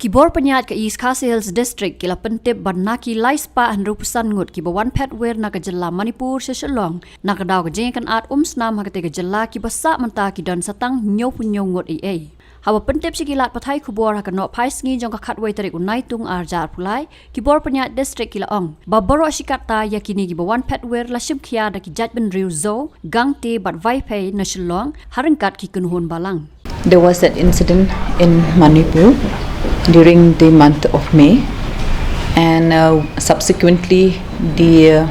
Kibor penyat ke East Khasi Hills District kila pentip banaki laispa hanrupusan ngut kibawan phetwir na kejela Manipur se Shillong na kedau kejengan art snam hakate kejela kibasa menta kidan satang nyow ngut ai. Hawa pentip sikilat pathai kubor hakanok paisngi jong kakatway tarik unai tung arjar pulai Kibor penyat District kila ong babaro asikata yakini kibawan phetwir la shimkhia da ki judgment riu zo gangte bat vaipai na Shillong haringkat ki kunhun balang. There was that incident in Manipur during the month of May, and subsequently the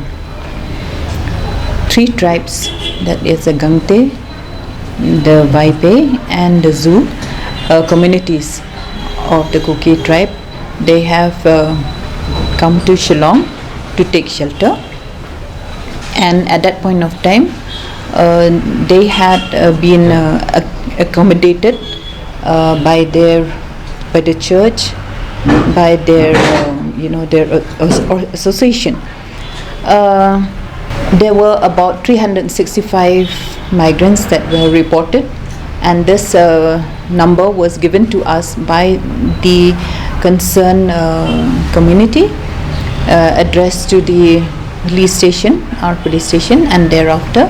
three tribes, that is the Gangte, the Vaipe and the Zhu communities of the Kuki tribe, they have come to Shillong to take shelter, and at that point of time they had been accommodated by the church, by their their association. There were about 365 migrants that were reported, and this number was given to us by the concerned community, addressed to the police station, our police station, and thereafter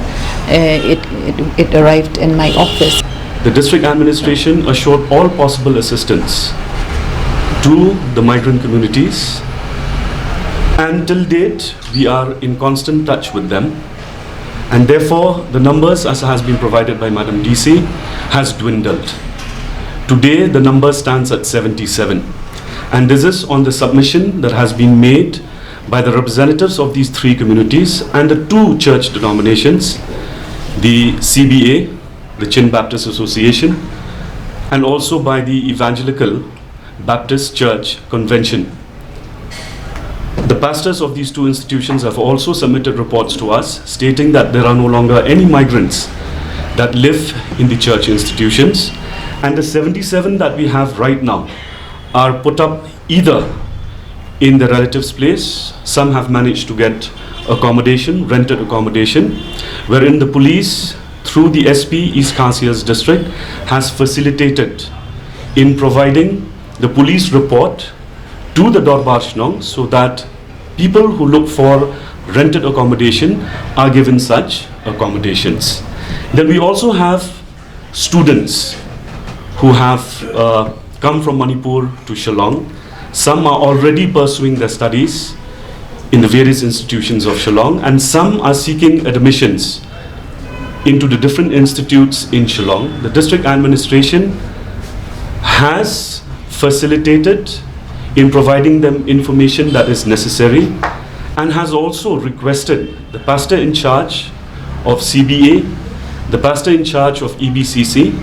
it arrived in my office. The district administration assured all possible assistance to the migrant communities, and till date we are in constant touch with them, and therefore the numbers, as has been provided by Madam DC, has dwindled. Today the number stands at 77, and this is on the submission that has been made by the representatives of these three communities and the two church denominations, the CBA, the Chin Baptist Association, and also by the Evangelical Baptist Church Convention. The pastors of these two institutions have also submitted reports to us stating that there are no longer any migrants that live in the church institutions, and the 77 that we have right now are put up either in the relatives' place. Some have managed to get accommodation, rented accommodation, wherein the police through the SP East Khasi Hills District has facilitated in providing the police report to the Dorbar Shnong so that people who look for rented accommodation are given such accommodations. Then we also have students who have come from Manipur to Shillong. Some are already pursuing their studies in the various institutions of Shillong, and some are seeking admissions into the different institutes in Shillong. The district administration has facilitated in providing them information that is necessary, and has also requested the pastor in charge of CBA, the pastor in charge of EBCC,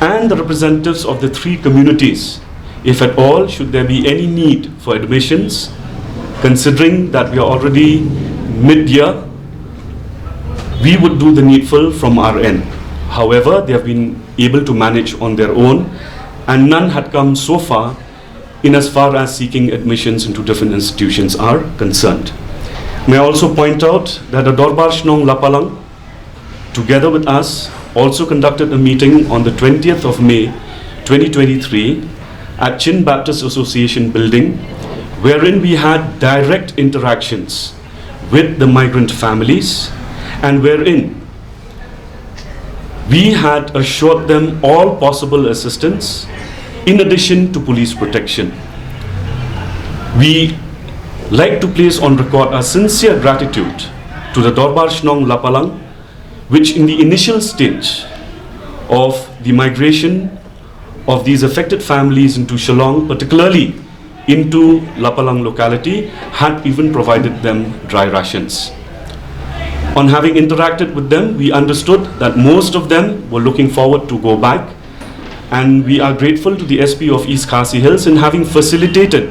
and the representatives of the three communities, if at all should there be any need for admissions, considering that we are already mid-year, we would do the needful from our end. However, they have been able to manage on their own, and none had come so far in as far as seeking admissions into different institutions are concerned. May I also point out that the Dorbar Shnong Lapalang, together with us, also conducted a meeting on the 20th of May 2023 at Chin Baptist Association building, wherein we had direct interactions with the migrant families, and wherein we had assured them all possible assistance in addition to police protection. We like to place on record our sincere gratitude to the Dorbar Shnong Lapalang, which in the initial stage of the migration of these affected families into Shillong, particularly into Lapalang locality, had even provided them dry rations. On having interacted with them, we understood that most of them were looking forward to go back, and we are grateful to the SP of East Khasi Hills in having facilitated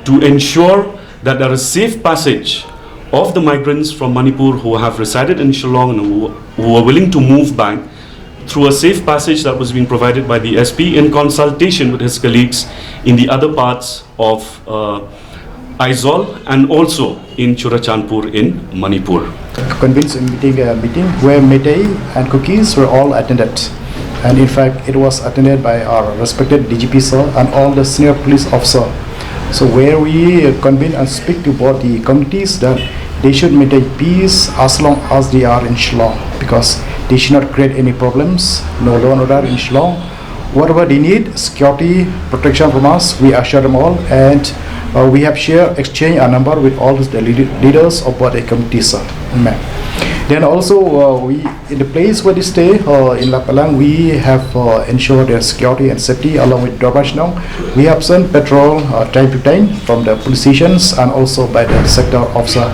to ensure that there is safe passage of the migrants from Manipur who have resided in Shillong and who are willing to move back through a safe passage that was being provided by the SP in consultation with his colleagues in the other parts of Aizawl and also in Churachandpur in Manipur. Convinced meeting where Meitei and Kukis were all attended. and in fact it was attended by our respected DGP sir and all the senior police officer. So where we convene and speak to both the communities that they should maintain peace as long as they are in Shillong, because they should not create any problems, no law and order in Shillong. Whatever they need, security, protection from us, we assure them all, and we have exchange a number with all the leaders of both the communities. Then also we in the place where they stay in La Palang, we have ensured their security and safety along with Drabach now. We have sent patrol time to time from the police stations and also by the sector officer.